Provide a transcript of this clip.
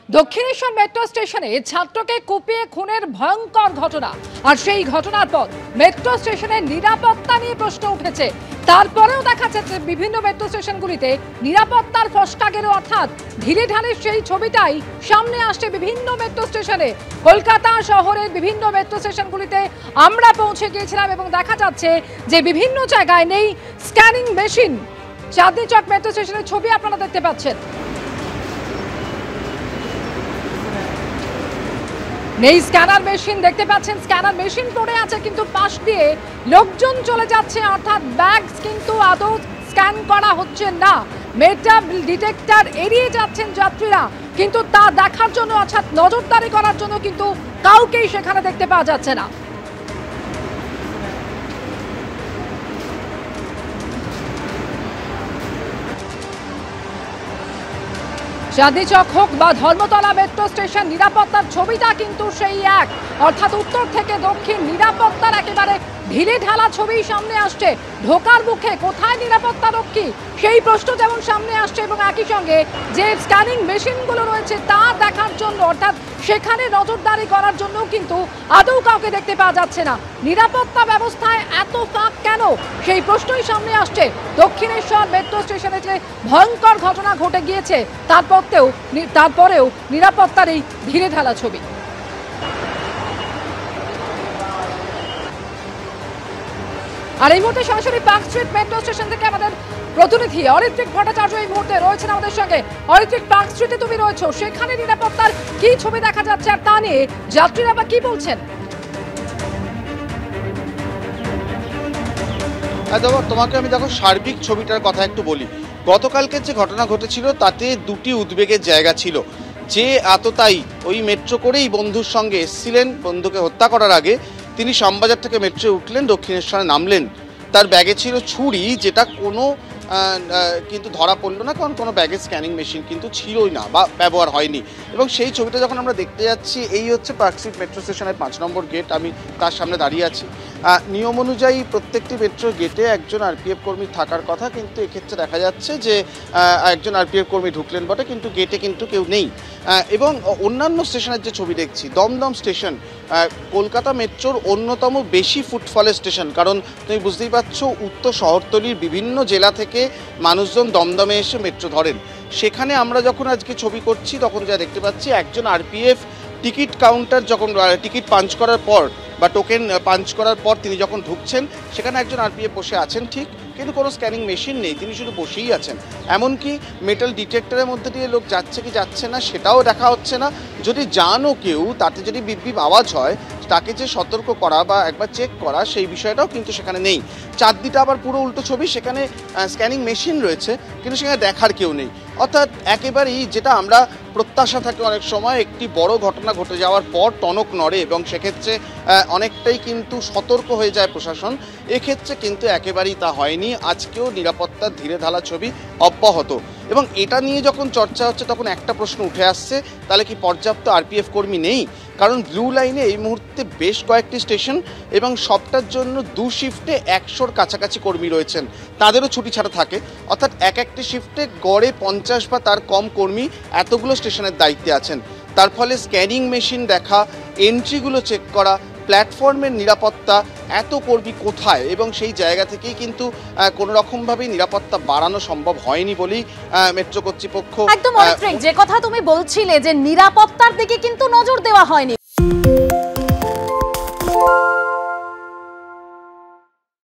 Dakshineswar metro স্টেশনে ছাত্রকে কুপিয়ে খুনের ভয়ঙ্কর ঘটনা। আর সেই ঘটনার পর মেট্রো স্টেশনের নিরাপত্তা নিয়ে প্রশ্ন উঠেছে। তারপরেও দেখা যাচ্ছে বিভিন্ন মেট্রো স্টেশনগুলিতে নিরাপত্তার ফসকা গেল, অর্থাৎ ঢিলে ঢালে সেই ছবিটাই সামনে আসছে বিভিন্ন মেট্রো স্টেশনে। কলকাতা শহরের বিভিন্ন মেট্রো স্টেশনগুলিতে আমরা পৌঁছে গিয়েছিলাম এবং দেখা যাচ্ছে যে বিভিন্ন জায়গায় নেই স্ক্যানিং মেশিন। চাঁদনী চক মেট্রো স্টেশনের ছবি আপনারা দেখতে পাচ্ছেন। নেই স্ক্যানার মেশিন, দেখতে পাচ্ছেন স্ক্যানার মেশিন পড়ে আছে, কিন্তু পাশ দিয়ে লোকজন চলে যাচ্ছে, অর্থাৎ ব্যাগ কিন্তু আদৌ স্ক্যান করা হচ্ছে না। মেটাল ডিটেক্টর এড়িয়ে যাচ্ছেন যাত্রীরা, কিন্তু তা দেখার জন্য অর্থাৎ নজরদারি করার জন্য কিন্তু কাউকেই সেখানে দেখতে পাওয়া যাচ্ছে না। চাঁদনী চক হোক বা ধর্মতলা মেট্রো স্টেশন, নিরাপত্তার ছবিটা কিন্তু সেই এক, অর্থাৎ উত্তর থেকে দক্ষিণ নিরাপত্তার একেবারে ঢিলে ঢালা ছবি সামনে আসছে। ঢোকার মুখে কোথায় নিরাপত্তা রক্ষী সেই প্রশ্ন যেমন সামনে আসছে, এবং একই সঙ্গে যে স্ক্যানিং মেশিনগুলো রয়েছে তা দেখার জন্য অর্থাৎ সেখানে নজরদারি করার জন্য কিন্তু আদৌ কাউকে দেখতে পাওয়া যাচ্ছে না। নিরাপত্তা ব্যবস্থায় এত ফাঁক কেন সেই প্রশ্নই সামনে আসছে। দক্ষিণেশ্বর মেট্রো স্টেশনে যে ভয়ঙ্কর ঘটনা ঘটে গিয়েছে তারপরেও নিরাপত্তার এই ঢিলে ঢালা ছবি। আর এই মুহূর্তে সরাসরি পার্ক স্ট্রিট মেট্রো স্টেশন থেকে আমাদের প্রতিনিধি অরিত্রিক ভট্টাচার্য এই মুহূর্তে রয়েছেন আমাদের সঙ্গে। অরিত্রিক, পার্ক স্ট্রিটে তুমি রয়েছো, সেখানে নিরাপত্তার কি ছবি দেখা যাচ্ছে আর তা নিয়ে যাত্রীরা বা কি বলছেন? তোমাকে আমি সার্বিক ছবিটার কথা একটু বলি। গতকালকে যে ঘটনা ঘটেছিল তাতে দুটি উদ্বেগের জায়গা ছিল। যে আততায়ী ওই মেট্রো করেই বন্ধুর সঙ্গে এসেছিলেন, বন্ধুকে হত্যা করার আগে তিনি শ্যামবাজার থেকে মেট্রো উঠলেন, দক্ষিণেশ্বরে নামলেন, তার ব্যাগে ছিল ছুরি, যেটা কিন্তু ধরা পড়লো না, কারণ কোনো ব্যাগে স্ক্যানিং মেশিন কিন্তু ছিলই না বা ব্যবহার হয়নি। এবং সেই ছবিটা যখন আমরা দেখতে যাচ্ছি, এই হচ্ছে পার্ক স্ট্রিট মেট্রো স্টেশনের 5 নম্বর গেট, আমি তার সামনে দাঁড়িয়ে আছি। নিয়ম অনুযায়ী প্রত্যেকটি মেট্রো গেটে একজন আরপিএফ কর্মী থাকার কথা, কিন্তু এক্ষেত্রে দেখা যাচ্ছে যে একজন আরপিএফ কর্মী ঢুকলেন বটে, কিন্তু গেটে কিন্তু কেউ নেই। এবং অন্যান্য স্টেশনের যে ছবি দেখছি, দমদম স্টেশন কলকাতা মেট্রোর অন্যতম বেশি ফুটফলের স্টেশন, কারণ তুমি বুঝতেই পারছো উত্তর শহরতলির বিভিন্ন জেলা থেকে মানুষজন দমদমে এসে মেট্রো ধরেন। সেখানে আমরা যখন আজকে ছবি করছি তখন যা দেখতে পাচ্ছি, একজন আরপিএফ টিকিট কাউন্টার যখন টিকিট পাঞ্চ করার পর বা টোকেন পাঞ্চ করার পর তিনি যখন ঢুকছেন, সেখানে একজন আরপিএফ বসে আছেন ঠিক, কিন্তু কোনো স্ক্যানিং মেশিন নেই, তিনি শুধু বসেই আছেন। এমনকি মেটাল ডিটেক্টরের মধ্যে দিয়ে লোক যাচ্ছে কি যাচ্ছে না সেটাও দেখা হচ্ছে না। যদি যানও কেউ, তাতে যদি বিপ বিপ আওয়াজ হয়, তাকে যে সতর্ক করা বা একবার চেক করা, সেই বিষয়টাও কিন্তু সেখানে নেই। চাঁদনীটা আবার পুরো উল্টো ছবি, সেখানে স্ক্যানিং মেশিন রয়েছে কিন্তু সেখানে দেখার কেউ নেই। অর্থাৎ একেবারেই যেটা আমরা প্রত্যাশা থাকে অনেক সময়, একটি বড় ঘটনা ঘটে যাওয়ার পর টনক নড়ে এবং সেক্ষেত্রে অনেকটাই কিন্তু সতর্ক হয়ে যায় প্রশাসন। এক্ষেত্রে কিন্তু একেবারেই তা হয়নি। আজকেও নিরাপত্তার ধীরে ঢালা ছবি অব্যাহত, এবং এটা নিয়ে যখন চর্চা হচ্ছে তখন একটা প্রশ্ন উঠে আসছে, তাহলে কি পর্যাপ্ত আরপিএফ কর্মী নেই? কারণ ব্লু লাইনে এই মুহূর্তে বেশ কয়েকটি স্টেশন এবং সবটার জন্য 2 শিফটে 100-র কাছাকাছি কর্মী রয়েছেন, তাদেরও ছুটি ছাড়া থাকে। অর্থাৎ একটি শিফটে গড়ে 50 বা তার কম কর্মী এতগুলো স্টেশনের দায়িত্বে আছেন। তার ফলে স্ক্যানিং মেশিন দেখা, এন্ট্রিগুলো চেক করা, প্ল্যাটফর্মের নিরাপত্তা, এত কর্মী কোথায়? এবং সেই জায়গা থেকেই কিন্তু কোনো রকমভাবেই নিরাপত্তা বাড়ানো সম্ভব হয়নি বলেই মেট্রো কর্তৃপক্ষ। একদম অরিত্রিক, যে কথা তুমি বলছিলে যে নিরাপত্তার দিকে কিন্তু নজর দেওয়া হয়নি।